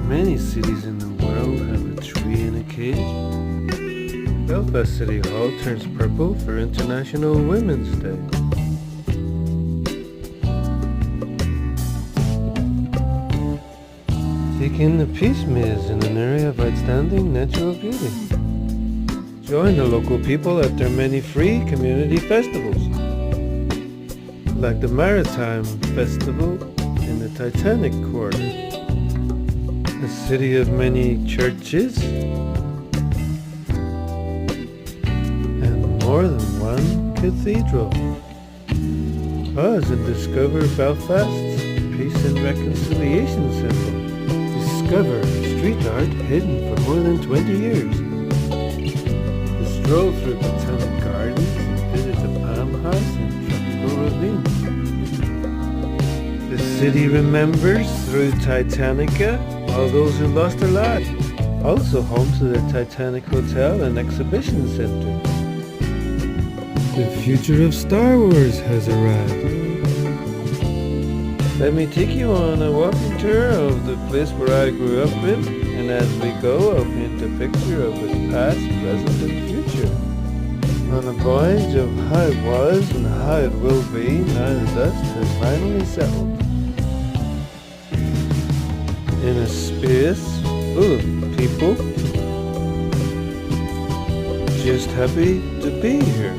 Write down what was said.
Many cities in the world have a tree in a cage. Belfast City Hall turns purple for International Women's Day. Take in the Peace Maze in an area of outstanding natural beauty. Join the local people at their many free community festivals, like the Maritime Festival in the Titanic Quarter, a city of many churches, and more than one cathedral. Pause and discover Belfast's Peace and Reconciliation Symbol. Discover street art hidden for more than 20 years. Stroll through botanic gardens and visit the Palm House in Tropical Ravine. The city remembers through Titanica all those who lost their lives. Also home to the Titanic Hotel and Exhibition Center. The future of Star Wars has arrived. Let me take you on a walking tour of the place where I grew up in, and as we go, I'll paint a picture of its past, present, and future. On a voyage of how it was and how it will be now the dust has finally settled. In a space full of people just happy to be here.